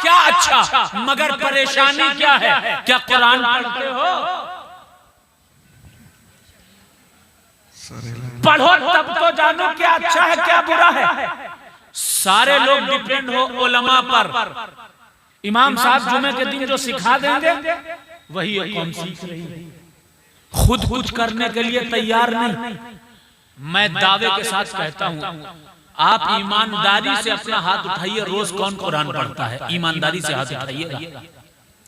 क्या अच्छा, मगर परेशानी क्या है? क्या कुरान पढ़ते हो? पढ़ो तब तो जानो क्या अच्छा है क्या बुरा है। सारे लोग डिपेंड हो उलमा पर। इमाम साहब जुमे के दिन जो सिखा देंगे वही कौम सीख रही है, खुद कुछ करने के लिए तैयार नहीं। मैं दावे के साथ कहता हूं, आप ईमानदारी से अपना हाथ उठाइए, रोज कौन कुरान पढ़ता है? ईमानदारी से हाथ उठाइएगा,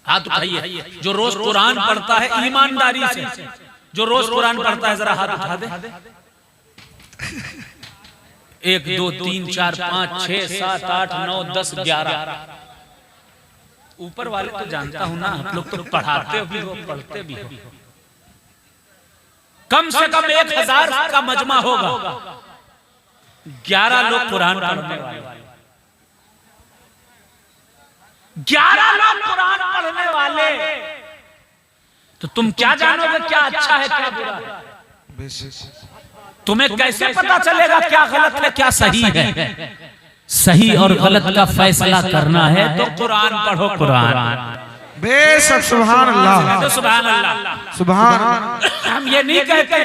हाथ उठाइए जो रोज कुरान पढ़ता है ईमानदारी से। जो रोज कुरान पढ़ता है जरा हाथ उठा दे। 1 2 3 4 5 6 7 8 9 10 11। ऊपर वाले तो जानता हूं ना, आप लोग तो पढ़ाते भी हो पढ़ते भी हो। कम से कम 1000 का मजमा होगा, 11 लोग कुरान पढ़ने वाले, 11 लोग कुरान पढ़ने वाले। तो तुम क्या जानोगे क्या अच्छा है क्या बुरा है? तुम्हें कैसे पता चलेगा क्या गलत है क्या सही है? सही और गलत का फैसला करना है तो कुरान पढ़ो। कुरान बेशक सुभान अल्लाह, सुभान अल्लाह, सुभान। हम ये नहीं कहते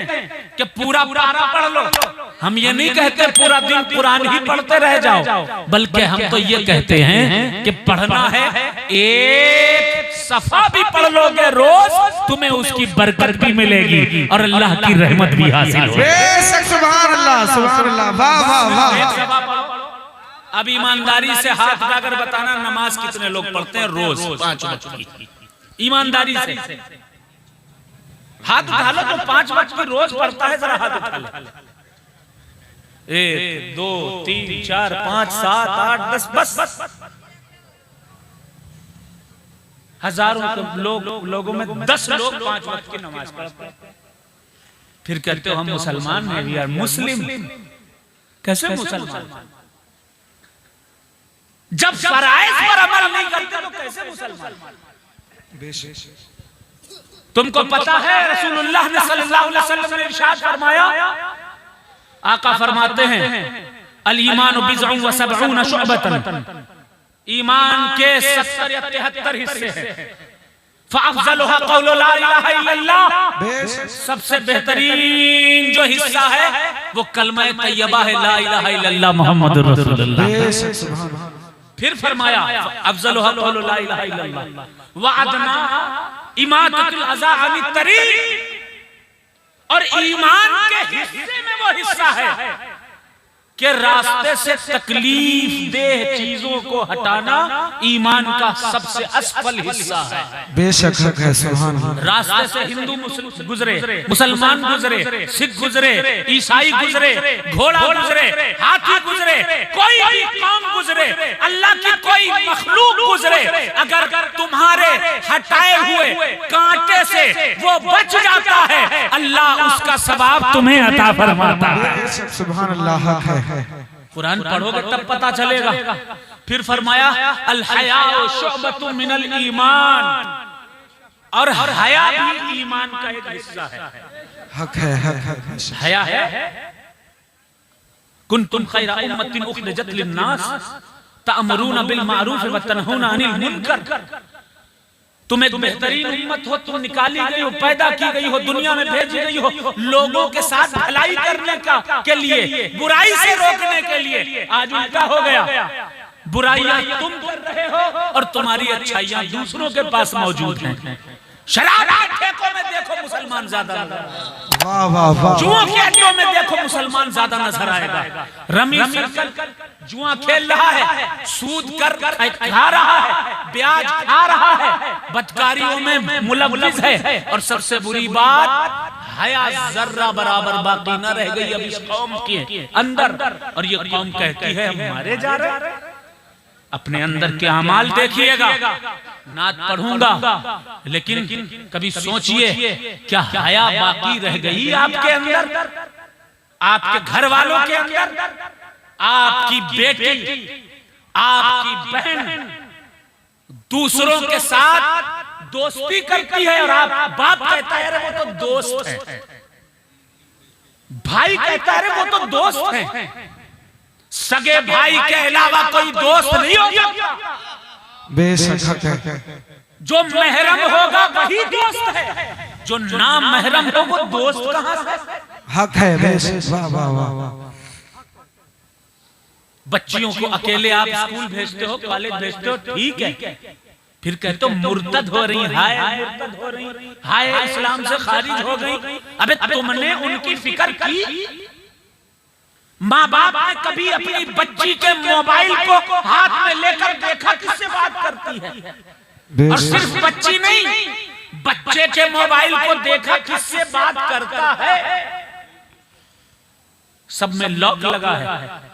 कि पूरा पारा पढ़ लो, हम ये नहीं कहते पूरा दिन कुरान ही पढ़ते रह जाओ, बल्कि हम तो ये कहते हैं कि पढ़ना है। एक सफा भी पढ़ लोगे रोज, तुम्हें उसकी बरकत भी मिलेगी और अल्लाह की रहमत भी हासिल होगी। बेशक सुभान अल्लाह, सुभान अल्लाह, वाह वाह वाह। अब ईमानदारी से हाथ उठाकर बताना, नमाज कितने लोग पढ़ते हैं रोज? 5 वक्त की। ईमानदारी से हाथ उठा लो, तो 5 वक्त की रोज पढ़ता है, जरा हाथ उठा लो। 1 2 3 4 5 7 8 10, बस हजारों लोगों में 10 लोग 5 वक्त की नमाज पढ़ते हैं। फिर कहते हो हम मुसलमान हैं, वी आर मुस्लिम। कैसे मुसलमान? जब फराइज पर अमल नहीं करते तो कैसे मुसलमान? तुमको पता है रसूलुल्लाह ने सल्लल्लाहु अलैहि वसल्लम ने इरशाद फरमाया, आका फरमाते हैं अल ईमान बिज़उन व सबऊन शुअबतन, ईमान के 70 या 73 हिस्से हैं। फअफ़ज़लुहा क़ौलु ला इलाहा इल्लल्लाह, सबसे बेहतरीन जो हिस्सा है वो कलमा तैयबा है, ला इलाहा इल्लल्लाह मुहम्मदुर रसूलुल्लाह। फिर फरमाया अफ़ज़लुहा क़ौलु ला इलाहा इल्लल्लाह व अदना इमाततुल अज़ा अनित तरीक़, और ईमान के हिस्से में वो हिस्सा है कि रास्ते से तकलीफ देह चीजों को हटाना ईमान का सबसे असफल हिस्सा है। बेशक हक है, सुभान अल्लाह। रास्ते से हिंदू गुजरे, मुसलमान गुजरे, सिख गुजरे, ईसाई गुजरे, घोड़ा गुजरे, हाथी गुजरे, कोई भी कौम गुजरे, अल्लाह की कोई मखलूक गुजरे, अगर तुम्हारे हटाए हुए कांटे से वो बच जाता है, अल्लाह उसका सवाब तुम्हें अता फरमाता है। सुभान अल्लाह, हक है। कुरान पढ़ोगे तब पता चलेगा। फिर फरमाया अल हयाउ शुअबतुम मिनल ईमान, और हया भी ईमान का एक हिस्सा है। हक है, हक है। हया है कुंतुम खैरा उम्मतिन उखरिजत लिन्नास तअमरूना बिल मारूफ व तनहूना अनिल मुनकर, तुम एक बेहतरीन उम्मत हो, तुम निकाली गई हो, पैदा की गई हो, दुनिया में भेजी गई हो लोगों के साथ भलाई करने के लिए, बुराई से रोकने के लिए। आज उल्टा हो गया, बुराइयां तुम कर रहे हो और तुम्हारी अच्छाइयां दूसरों के पास मौजूद हैं। शराब के ठेकों में देखो मुसलमान ज्यादा, वाह वाह वाह। जुआ के अड्डों में देखो मुसलमान ज्यादा नजर आएगा। रमी सर्कल जुआ खेल रहा है, सूद कर खा रहा है, ब्याज खा रहा है, बदकारियों में मुलव्वस है, और सबसे बुरी बात हया जर्रा बराबर बाकी न रह गई अब इस कौम के अंदर। और ये कौम कहती है हम मारे जा रहे। अपने अंदर के अमाल देखिएगा। नात पढ़ूंगा, लेकिन कभी सोचिए क्या हया बाकी रह गई आपके अंदर, आपके घर वालों के अंदर? आपकी बेटी, आपकी बहन दूसरों के साथ दोस्ती करती है और आप बाप कहता है अरे वो तो दोस्त है, भाई कहता है अरे वो तो दोस्त है। सगे भाई के अलावा कोई दोस्त नहीं हो सकता। बेशक हक है। जो महरम होगा वही दोस्त है, जो ना महरम हो वो दोस्त कहां से? हक है बेशक। वाह वाह वाह वाह। बच्चियों को अकेले आप स्कूल भेजते हो, कॉलेज भेजते हो, ठीक है, फिर कहते हो मुर्तद हो रही, हाय मुर्तद हो रही, हाय इस्लाम से खारिज हो गई। अबे तुमने उनकी फिक्र की? माँ बाप ने कभी अपनी बच्ची के मोबाइल को हाथ में लेकर देखा किससे बात करती है? और सिर्फ बच्ची नहीं, बच्चे के मोबाइल को देखा किससे बात करता है? सब में लॉक लगा है।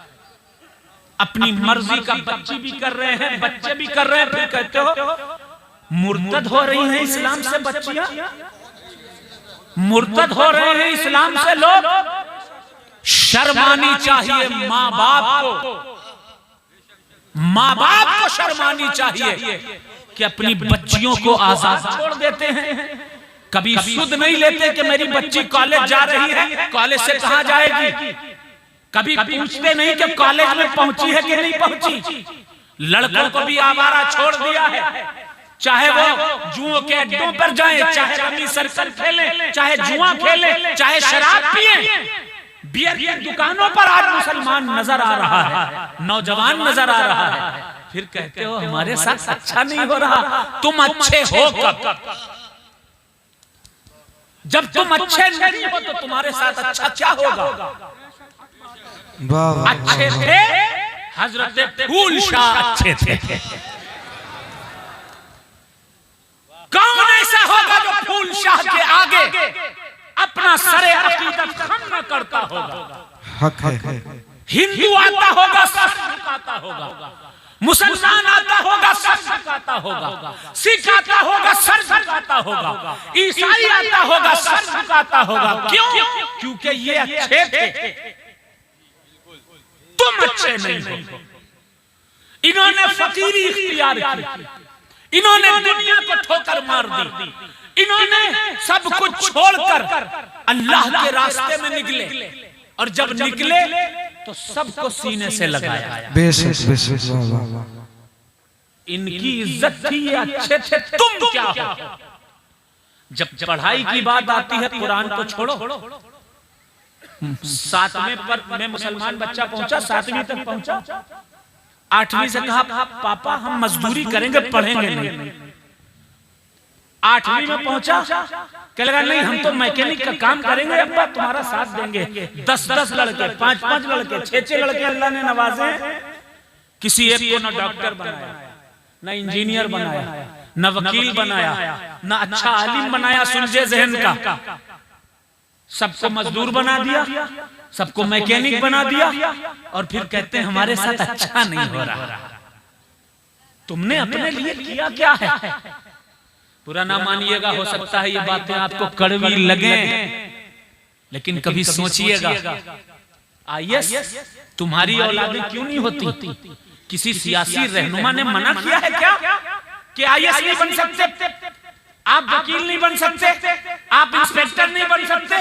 अपनी मर्जी का बच्ची भी कर रहे हैं, बच्चे भी कर रहे हैं, फिर कहते हो मुर्तद हो रही हैं इस्लाम से बच्चियां, मुर्तद हो रहे हैं इस्लाम से लोग। शर्म आनी चाहिए माँ बाप को, माँ बाप को शर्म आनी चाहिए कि अपनी बच्चियों को आजाद छोड़ देते हैं। कभी सुध नहीं लेते कि मेरी बच्ची कॉलेज जा रही है, कॉलेज से कहां जाएगी? कभी पूछते नहीं कि कॉलेज में पहुंची है कि नहीं पहुंची। लड़कों को भी आवारा छोड़ दिया है, चाहे वो जुओं के अड्डों पर जाएं, चाहे रमी सर्कल खेलें, चाहे जुआ खेलें, चाहे शराब पिएं। बियर की दुकानों पर आज मुसलमान नजर आ रहा है, नौजवान नजर आ रहा है, फिर कहते हो हमारे साथ अच्छा नहीं हो रहा। तुम अच्छे हो कब? जब तुम अच्छे नहीं हो तो तुम्हारे साथ अच्छा क्या होगा? अच्छे थे हजरत फूल शाह, अच्छे थे। कौन ऐसा होगा जो फूल शाह के आगे अपना सरे अकीदत खम न करता होगा? हक है। हिंदू आता होगा सर झुकाता होगा, मुसलमान आता होगा सर झुकाता होगा, सिख आता होगा सर झुकाता होगा, ईसाई आता होगा सर झुकाता होगा। क्यों? क्योंकि ये अच्छे थे, तुम अच्छे नहीं हो। इन्होंने फकीरी इख्तियार की, इन्होंने दुनिया को ठोकर मार दी, इन्होंने सब कुछ छोड़कर अल्लाह के रास्ते में निकले, और जब निकले तो सबको सीने से लगाया। बेशक बेशक। वाह वाह वाह। इनकी इज्जत थी, ये अच्छे थे, तुम क्या हो? जब पढ़ाई की बात आती है, कुरान को छोड़ो। 7वें पर में मुसलमान बच्चा पहुंचा, 7वीं तक पहुंचा, 8वीं से कहा पापा हम मजदूरी करेंगे, पढ़ेंगे नहीं। 8वीं में पहुंचा, कह लगा नहीं हम तो मैकेनिक का काम करेंगे, अब्बा तुम्हारा साथ देंगे। 10-10 लड़के, 5-5 लड़के, 6-6 लड़के अल्लाह ने नवाजे। किसी एक को न डॉक्टर बनाया, न इंजीनियर बनाया, न वकील बनाया, न अच्छा आलिम बनाया सुलझे जहन का। सबको मजदूर बना दिया, सबको मैकेनिक बना दिया, और फिर कहते हैं हमारे साथ अच्छा नहीं हो रहा। तुमने अपने लिए किया क्या है? पूरा ना मानिएगा, हो सकता है ये बातें आपको कड़वी लगे, लेकिन कभी सोचिएगा आईएएस तुम्हारी औलादें क्यों नहीं होती? किसी सियासी रहनुमा ने मना किया है क्या कि आईएएस नहीं बन सकते, आप वकील नहीं बन सकते, आप इंस्पेक्टर नहीं बन सकते,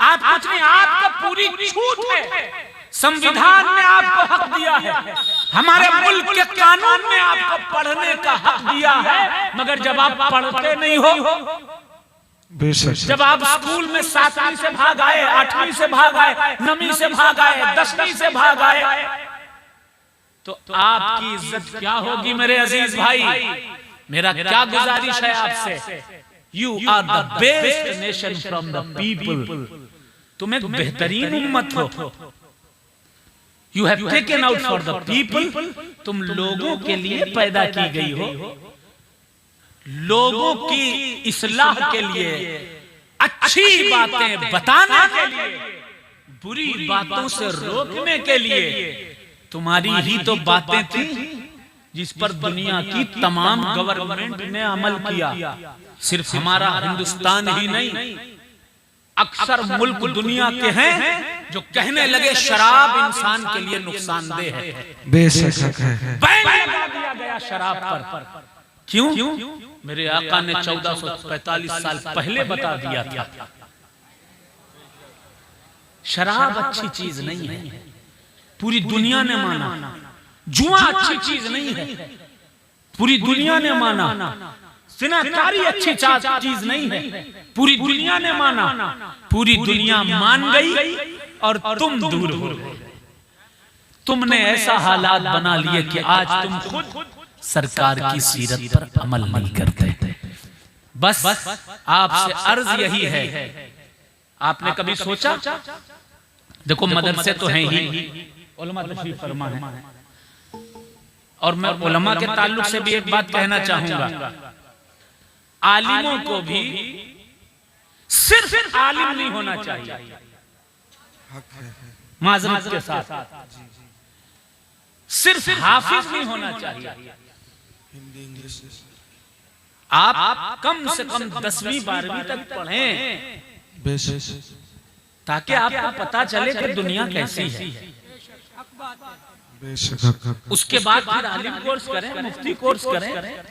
आप कुछ नहीं, आपको पूरी छूट है। संविधान ने आपको हक दिया है, हमारे मुल्क के कानून ने आपको पढ़ने का हक दिया है, मगर जब आप पढ़ते नहीं हो, जब आप स्कूल में 7वीं से भाग आए, 8वीं से भाग आए, 9वीं से भाग आए, 10वीं से भाग आए, तो आपकी इज्जत क्या होगी मेरे अजीज भाई? मेरा क्या गुजारिश है आपसे? You are the best nation from the people. तुम एक बेहतरीन उम्मत हो। You have taken out for the people. तुम लोगों के लिए पैदा की गई हो, लोगों की इस्लाह के लिए, अच्छी बातें बताने के लिए, बुरी बातों से रोकने के लिए। तुम्हारी ही तो बातें थी जिस पर दुनिया की तमाम गवर्नमेंट ने अमल किया। सिर्फ हमारा हिंदुस्तान ही नहीं, अक्सर मुल्क दुनिया के हैं जो कहने लगे शराब इंसान के लिए नुकसानदेह है। बेशक है। बैन लगा दिया गया शराब पर। क्यों? मेरे आका ने 1445 साल पहले बता दिया था शराब अच्छी चीज नहीं है। पूरी दुनिया ने माना जुआ अच्छी चीज नहीं है। पूरी दुनिया ने माना। सिनाकारी अच्छी चीज नहीं है, पूरी दुनिया ने माना, पूरी दुनिया मान गई और तुम दूर हो गए। तुमने ऐसा हालात बना लिए कि आज तुम खुद सरकार की सीरत पर अमल नहीं करते। बस आपसे अर्ज यही है, आपने कभी सोचा, देखो मदरसे तो हैं ही, उलमा तशरीफ फरमा है, और मैं उलमा के ताल्लुक से भी एक बात कहना चाहूंगा, आलिमों को भी सिर्फ आलिम नहीं होना चाहिए, माजरत के साथ सिर्फ हाफिज नहीं होना चाहिए। आप कम से कम 10वीं 12वीं तक पढ़ें ताकि आपको पता चले कि दुनिया कैसी है। उसके बाद फिर आलिम कोर्स करें, मुफ्ती कोर्स करें,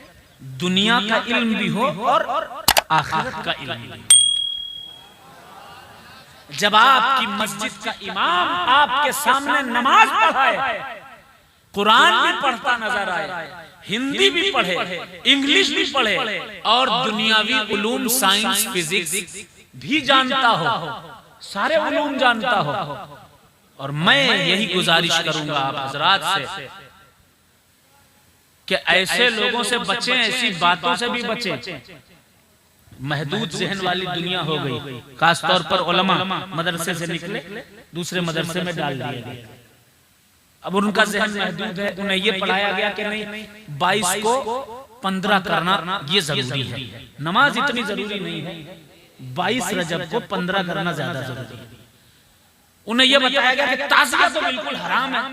दुनिया का इल्म भी हो और आखिरत का इल्म भी हो। जब आपकी मस्जिद का इमाम आपके सामने नमाज पढ़ाए, कुरान भी पढ़ता नजर आए, हिंदी भी पढ़े, इंग्लिश भी पढ़े और दुनियावी उलूम साइंस फिजिक्स भी जानता हो, सारे उलूम जानता हो, और मैं यही गुजारिश करूंगा आप हजरात से कि ऐसे लोगों से बचें, ऐसी बातों से भी बचें। महदूद जहन वाली दुनिया हो गई, खासतौर पर उलमा मदरसे से निकले दूसरे मदरसे में डाल दिए गए। अब उनका जहन महदूद है, उन्हें ये पढ़ाया गया कि नहीं 22 को 15 करना ये जरूरी है। नमाज इतनी जरूरी नहीं है, 22 रजब को 15 करना ज्यादा जरूरी है। उन्हें यह बताया गया कि ताज़िया तो बिल्कुल हराम है।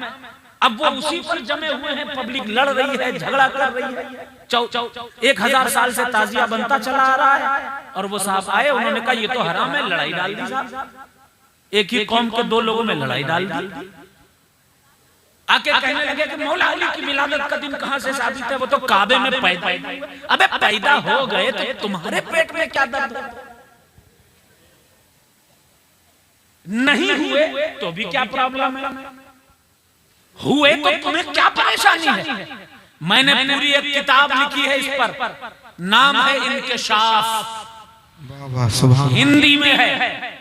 अब वो उसी पर जमे हुए हैं, पब्लिक लड़ रही है, झगड़ा कर रही है। 1000 साल से ताज़िया बनता चला आ रहा है, और वो साहब आए, उन्होंने कहा ये तो हराम है, लड़ाई डाल दी साहब। एक ही कौम के 2 लोगों में लड़ाई डाल दी। आके कहने लगे कि मौला अली की मिलादत का दिन कहां से साबित है, वो तो काबे में पैदा हुए। अबे पैदा हो गए तो तुम्हारे पेट में क्या दर्द है? नहीं हुए तो भी क्या प्रॉब्लम है, हुए तो तुम्हें क्या परेशानी है? मैंने पूरी एक किताब लिखी है इस पर, नाम है इंकिशाफ, हिंदी में है,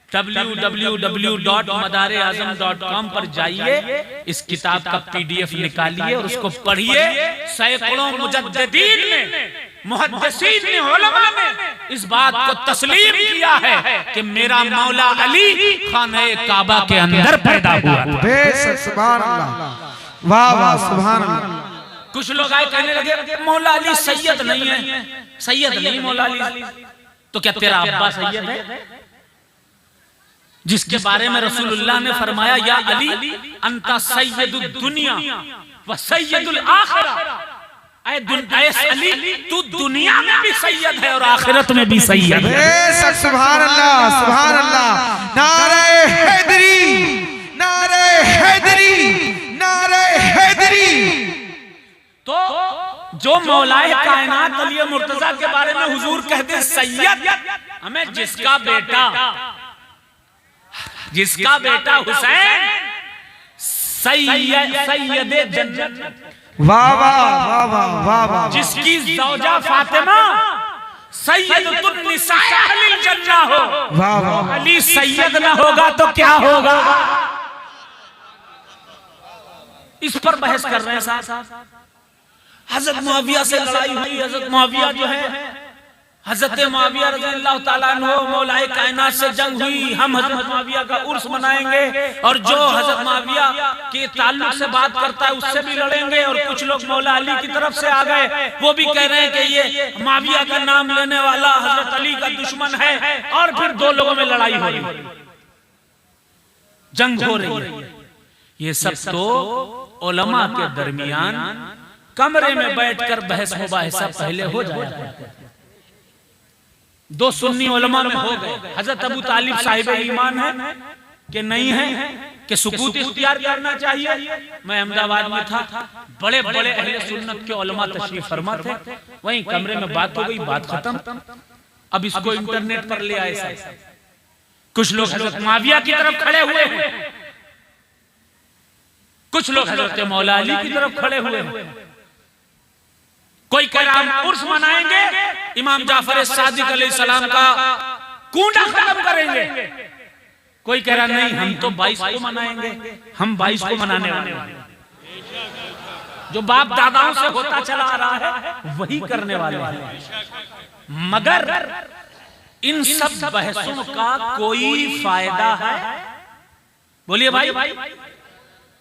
www.madareazam.com पर जाइए, इस किताब का PDF निकालिए और उसको पढ़िए। सैकड़ों मुजद्दिदीन ने, मुहद्दिसीन ने, उलमा ने इस बात को तस्लीम किया है कि मेरा मौला अली खाने काबा के अंदर पैदा हुआ। बेशक, सुभान अल्लाह, वाह वाह, सुभान अल्लाह। कुछ लोग आए कहने लगे मौला अली सैयद नहीं है, सैयद नहीं मौला अली, तो क्या तेरा अब्बा सैयद है? जिसके बारे में रसूलुल्लाह ने फरमाया, या अली अंता सैयदुद दुनिया व सैयदुल आखिरा। ऐ अली, तू दुनिया में भी सैयद है और आखिरत में भी सैयद है। बेशक, सुभान अल्लाह, सुभान अल्लाह। नारे हैदरी, नारे हैदरी, नारे हैदरी। तो जो मौलाए कायनात अली मुर्तजा के बारे में हुजूर कहते सैयद, हमें जिसका बेटा हुसैन सैयद जन्नत, वाह वाह वाह वाह वाह वाह, जिसकी ज़ौजा फातिमा सैयदतुन निसाए अहलिल जन्ना हो, वाह वाह, अली सैयद ना होगा तो क्या होगा? इस पर बहस कर रहे हैं साहब। हजरत मुआविया से लड़ाई हुई, हजरत मुआविया जो है, हजरत मुआविया रज़ियल्लाहु ताला अन्हु मौलाए कायनात से जंग हुई, हम हजरत मुआविया का उर्स मनाएंगे, और जो हजरत मुआविया के ताल्लुक से बात करता है उससे भी लड़ेंगे। और कुछ लोग मौला अली की तरफ से आ गए, वो भी कह रहे हैं कि ये मुआविया का नाम लेने वाला हजरत अली का दुश्मन है, और फिर 2 लोगों में लड़ाई हो रही है, जंग हो रही है। ये सब तो उलमा के दरमियान कमरे में बैठकर बहस मुबाहिसा पहले हो जाया। 2 सुन्नी उलमा में हो गए, हजरत अबू तालिब साहिब ईमान है कि नहीं है, कि सुकूत इख्तियार करना चाहिए। मैं अहमदाबाद में था, बड़े बड़े अहले सुन्नत के उलमा तशरीफ फरमा थे, वहीं कमरे में बात हो गई, बात खत्म। अब इसको इंटरनेट पर ले आए साहब, कुछ लोग हजरत मुआविया की तरफ खड़े हुए हैं, कुछ लोग हजरत मौला अली की तरफ खड़े हुए हैं। कोई कह रहा हम उर्स मनाएंगे, इमाम जाफर सादिक अलैहिस्सलाम का कूड़ा खत्म करेंगे। कोई कह रहा नहीं हम तो 22 को मनाएंगे, हम 22 को मनाने वाले हैं। जो बाप दादाओं से होता चला आ रहा है वही करने वाले हैं। मगर इन सब बहसों का कोई फायदा है? बोलिए भाई,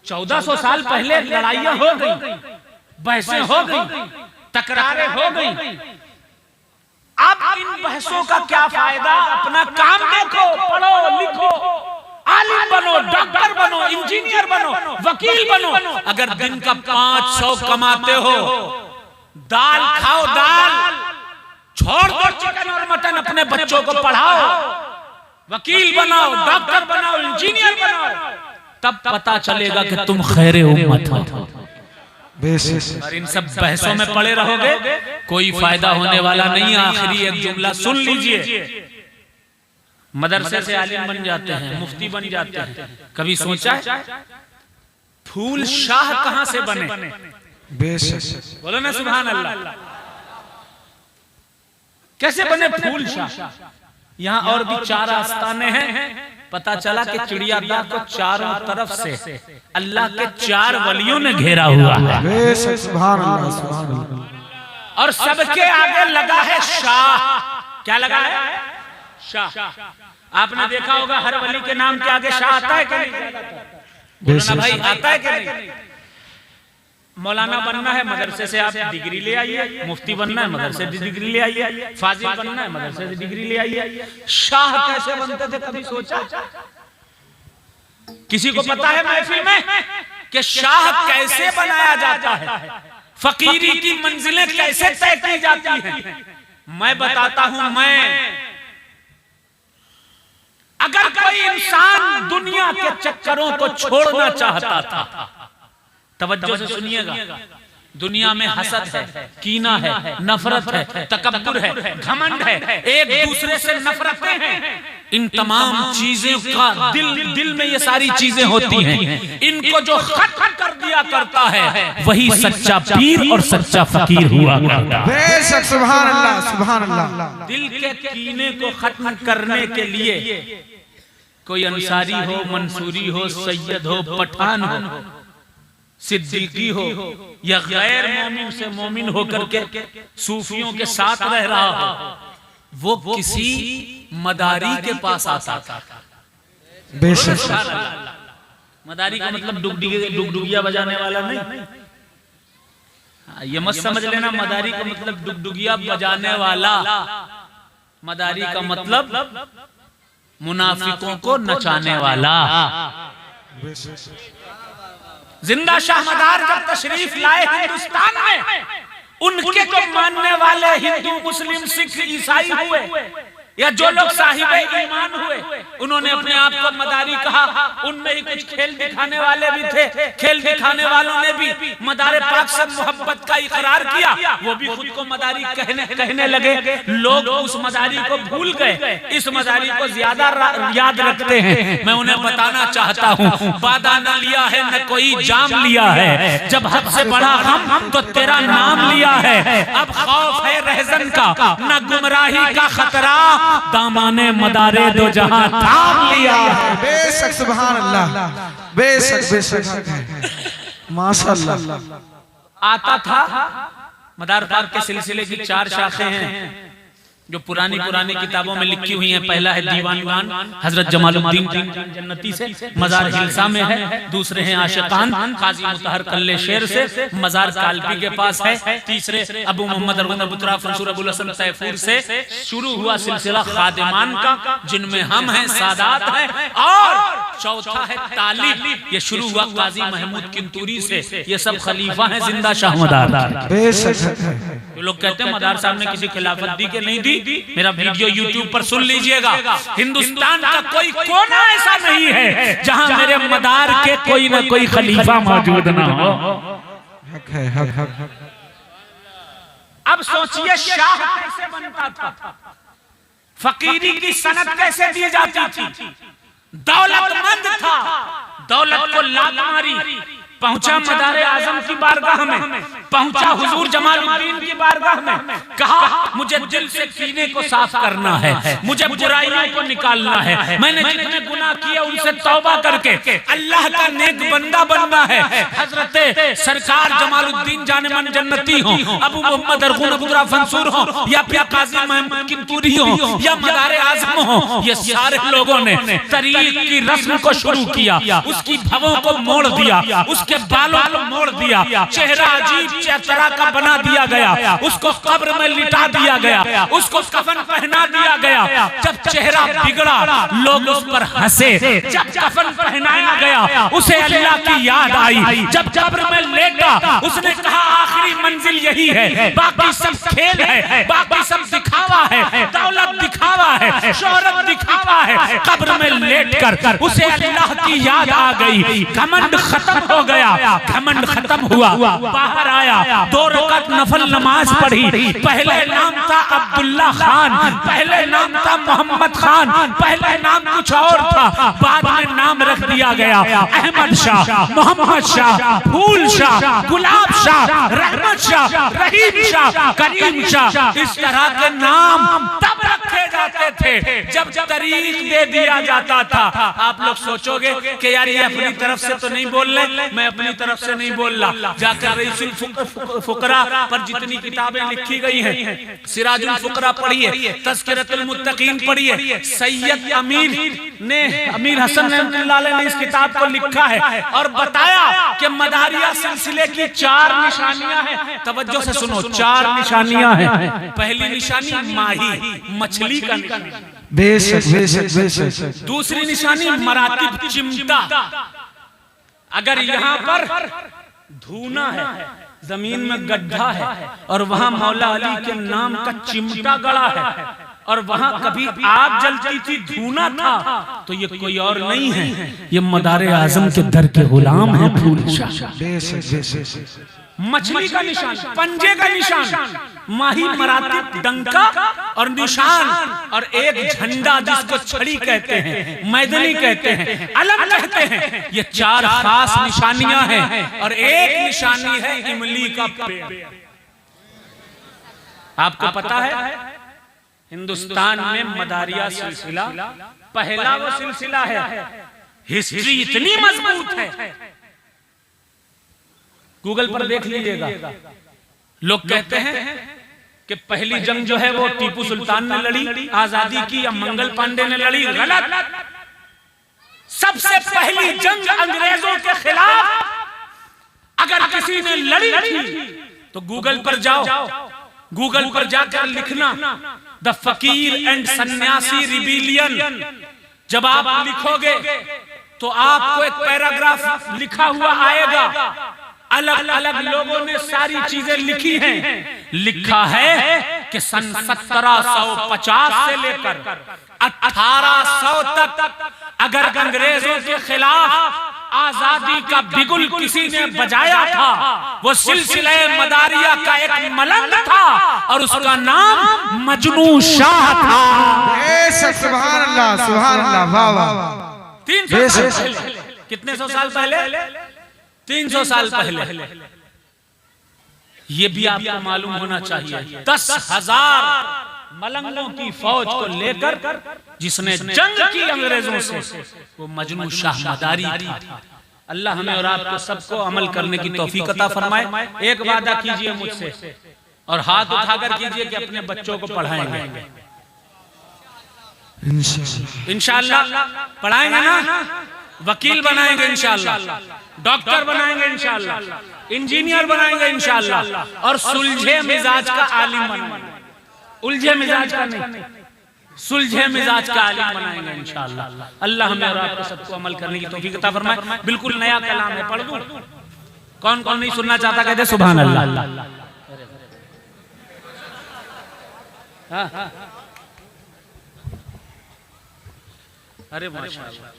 1400 साल पहले लड़ाइयां हो गई, बहसें हो गई, तकरारें हो गई। अब इन बहसों का क्या फायदा? अपना काम देखो, पढ़ो लिखो, आलिम बनो, डॉक्टर बनो, इंजीनियर बनो, वकील बनो। अगर दिन का 500 कमाते हो, दाल खाओ, दाल छोड़ दो, चिकन और मटन, अपने बच्चों को पढ़ाओ, वकील बनाओ, डॉक्टर बनाओ, इंजीनियर बनाओ, तब पता चलेगा कि तुम खैरे उम्मत हो। और इन सब बहसों में पड़े रहोगे, कोई फायदा होने वाला नहीं। आखिरी एक जुमला सुन लीजिए। मदरसे से आलिम बन जाते हैं, मुफ्ती बन जाते हैं। कभी सोचा है फूल शाह कहां से बने? बोलो ना सुभान अल्लाह। कैसे बने फूल शाह? यहाँ और भी 4 आस्थाने हैं। पता चला कि चिड़ियाघर को चारों तरफ से अल्लाह के 4 वलियों ने घेरा हुआ है। सुभान अल्लाह, सुभान अल्लाह। और सबके आगे लगा है शाह। क्या लगा है? शाह। आपने देखा होगा हर वली के नाम के आगे शाह आता है कि नहीं? बोलो ना भाई, आता है कि नहीं? मौलाना बनना है, मदरसे से आप डिग्री ले आइए। मुफ्ती बनना है, मदरसे से डिग्री ले आइए। फाजिल बनना है, मदरसे से डिग्री ले आइए। शाह कैसे बनते थे, कभी सोचा? किसी को पता है महफिल में कि शाह कैसे बनाया जाता है? फकीरी की मंजिलें कैसे तय की जाती हैं? मैं बताता हूं। मैं अगर कोई इंसान दुनिया के चक्करों को छोड़ना चाहता था, तवज्जो से सुनिएगा, दुनिया में हसद है, कीना है, नफरत है, तकब्बुर है, घमंड है, एक दूसरे से नफरतें हैं। इन तमाम चीजों का दिल में ये सारी चीजें होती हैं। इनको जो खत्म कर दिया करता है वही सच्चा पीर और सच्चा फकीर हुआ करता है। बेशक, सुभान अल्लाह, सुभान अल्लाह। दिल के कीने को खत्म करने के लिए कोई अंसारी हो, मंसूरी हो, सैयद हो, पठान हो, सिद्दीकी हो या गैर मोमिन से मोमिन होकर के सूफियों के साथ रह रहा हो, वो किसी मदारी के पास आता था। बेशक। मदारी का मतलब डुगडुगिया बजाने वाला नहीं। ये मत समझ लेना मदारी का मतलब डुगडुगिया बजाने वाला। मदारी का मतलब मुनाफिकों को नचाने वाला। जिंदा शाह मदार जब तशरीफ लाए हिंदुस्तान में, उनके जो मानने वाले हिंदू, मुस्लिम, सिख, ईसाई हुए या जो लोग साहिब ईमान हुए, उन्होंने अपने आप को मदारी कहा। उनमें ही कुछ खेल दिखाने वाले भी थे। खेल दिखाने वालों ने भी मदारे पाक से मोहब्बत का इकरार किया, वो भी खुद को मदारी कहने लगे। लोग उस मदारी को भूल गए, इस मदारी को ज्यादा याद रखते हैं। मैं उन्हें बताना चाहता हूँ, वादा न लिया है न कोई जाम लिया है, जब हद से बड़ा हम तो तेरा नाम लिया है। अब खौफ है रहजन का न गुमराही का खतरा, दामाने मदारे दो जहां थाम लिया है। बेशक, सुभान अल्लाह, बेशक बेशक, माशाअल्लाह। आता था मदार पाक के सिलसिले की 4 शाखें हैं जो पुरानी किताबों में लिखी हुई हैं। पहला है दीवान हजरत जमालुद्दीन जन्नती से, मजार हिल्सा में है। दूसरे हैं आशिकान काजी मुतहर कल्ले शेर से, मजार कालपी के पास है। तीसरे अबू मोहम्मद अरबुतरा फंसूर अबुल हसन तैफूर से शुरू हुआ सिलसिला खादिमान का, जिनमें हम हैं, सादात हैं। और चौथा है तालिब, ये शुरू हुआ काजी महमूद किंतूरी से। ये सब खलीफा हैं जिंदा शाह मदार। जो लोग कहते हैं मदार साहब ने किसी खिलाफत दी के नहीं दी, मेरा वीडियो YouTube पर सुन लीजिएगा। हिंदुस्तान का कोई कोना ऐसा नहीं है जहां मेरे मदार के कोई ना कोई खलीफा मौजूद ना हो। अब सोचिए शाह कैसे बनता था, फकीरी की सनद कैसे दी जाती थी। दौलतमंद था, दौलत को लात मारी, पहुंचा मदारे आजम की बारगाह में, पहुंचा हुजूर जमालुद्दीन की बारगाह में, कहा मुझे दिल से कीने को साफ करना है, मुझे बुराइयों को निकालना है, मैंने जितने गुनाह किए उनसे तौबा करके अल्लाह का नेक बंदा बनना है। हजरत सरकार जमालुद्दीन जाने मन जन्नती हो, अबू मोहम्मद अरगुन अब्दुल्ला फंसूर हो, या फिर काजी महमूद किंतूरी हो, या मदारे आजम हो, ये सारे लोगों ने तरीक की रस्म को शुरू किया, उसकी भवों को मोड़ दिया, उसके बालों को मोड़ दिया, चेहरा अजीब चेहरा का बना दिया गया, उसको कब्र में लिटा दिया गया, उसको कफन पहना दिया गया। जब चेहरा बिगड़ा लोग उस पर हंसे, जब कफन पहनाया गया उसे अल्लाह की याद आई, जब कब्र में लेटा उसने कहा आखिरी मंजिल यही है, बाकी सब खेल है, बाकी सब दिखावा है, दौलत दिखावा है, शोहरत दिखावा है। कब्र में लेटकर उसे अल्लाह की याद आ गई, घमंड खत्म हो गया, घमंड खत्म हुआ, बाहर आया, 2 रकात नफल नमाज पढ़ी। पहले नाम था अब्दुल्ला खान, पहले नाम था मोहम्मद खान, पहले नाम कुछ और था, बाद में नाम रख दिया गया अहमद शाह, मोहम्मद शाह, फूल शाह, गुलाब शाह, रहमत शाह, रहीम शाह, करीम शाह। इस तरह के नाम तब रखे जाते थे जब तरीक दे दिया जाता था। आप लोग सोचोगे कि यार ये अपनी तरफ से तो नहीं बोल रहे, मैं अपनी तरफ से नहीं बोल रहा। जाकर रईसुल फुकरा पर जितनी किताबें लिखी गई हैं, सिराजुल फुकरा पढ़िए, तज़किरतुल मुत्तकीन पढ़िए, सैयद अमीर हसन रहमतुल्लाह अलैह ने इस किताब को लिखा है और बताया कि मदारिया सिलसिले की 4 निशानियां हैं। तवज्जो से सुनो, 4 निशानियां हैं। पहली निशानी माही, मछली का निशानी, बेशक बेशक बेशक। दूसरी निशानी मरातिब, चिमटा। अगर यहाँ पर धूना है, जमीन में गड्ढा है और वहां मौला अली के नाम का चिमटा गड़ा है और वहां कभी आग जलती थी, धूना था, तो ये कोई और नहीं है, ये मदारे आजम के दर के गुलाम है फूल शाह। मछली का निशान, पंजे का निशान, माही, मरातिब, डंका और निशान, और एक झंडा जिसको छड़ी कहते हैं, मैदनी कहते हैं, अलम कहते हैं। ये 4 खास निशानियां हैं और एक निशानी है इमली का पेड़। आपको पता है हिंदुस्तान में मदारिया सिलसिला पहला वो सिलसिला है, हिस्ट्री इतनी मजबूत है, गूगल पर देख लीजिएगा। लोग कहते हैं कि पहली जंग जो है वो टीपू सुल्तान ने लड़ी आजादी की, या मंगल पांडे ने लड़ी। गलत। सबसे पहली जंग अंग्रेजों के खिलाफ अगर किसी ने लड़ी थी तो गूगल पर जाओ, गूगल पर जाकर लिखना द फकीर एंड सन्यासी रिबेलियन। जब आप लिखोगे तो आपको एक पैराग्राफ लिखा हुआ आएगा, अलग अलग लोगों ने सारी चीजें लिखी हैं। लिखा है कि सन 1750 से लेकर 1800 तक अगर अंग्रेजों के खिलाफ आजादी का बिगुल किसी ने बजाया था, वो सिलसिले मदारिया का एक मलंग था और उसका नाम मजनू शाह था। सुभान अल्लाह, सुभान अल्लाह, वाह वाह। 300 साल पहले, कितने 100 साल पहले? 300 साल पहले। ये भी आपको मालूम होना चाहिए, 10,000 मलंगों की फौज को लेकर जिसने जंग की अंग्रेजों से, वो मजनू शाह मदारी था। अल्लाह हमें और आपको सबको अमल करने की तौफीक अता फरमाए। एक वादा कीजिए मुझसे और हाथ उठाकर कीजिए कि अपने बच्चों को पढ़ाएंगे इंशाअल्लाह। पढ़ाएंगे ना, वकील बनाएंगे इंशाअल्लाह, डॉक्टर बनाएंगे इंशाअल्लाह, इंजीनियर बनाएंगे इंशाअल्लाह, और सुलझे मिजाज का आलिम बनाएंगे। उलझे मिजाज का नहीं, सुलझे मिजाज का आलिम बनाएंगे इंशाअल्लाह। अल्लाह हमें और आपको सबको अमल करने की तौफीक अता फरमाए। बिल्कुल नया कलाम है, पढ़ दूं? कौन कौन नहीं सुनना चाहता कहते सुभान अल्लाह। अरे माशाअल्लाह,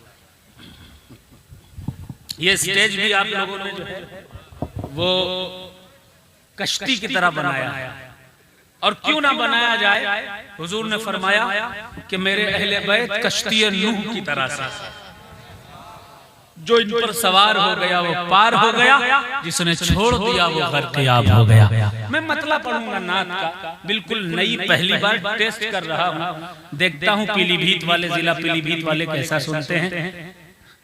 ये स्टेज भी आप लोगों ने जो है वो कश्ती की तरह बनाया है। और क्यों ना बनाया जाए, हुजूर ने फरमाया कि मेरे अहले बैत कश्ती नूह की तरह से। जो इन पर सवार हो गया वो पार हो गया, जिसने छोड़ दिया वो घर के आब हो गया। मैं मतलब पढ़ूंगा नात का, बिल्कुल नई पहली बार टेस्ट कर रहा हूँ, देखता हूँ पीलीभीत वाले, जिला पीलीभीत वाले कैसा सुनते हैं।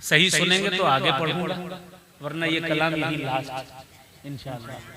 सही सुनेंगे तो आगे पढ़ूंगा, वरना ये कलाम यही लास्ट इंशाअल्लाह।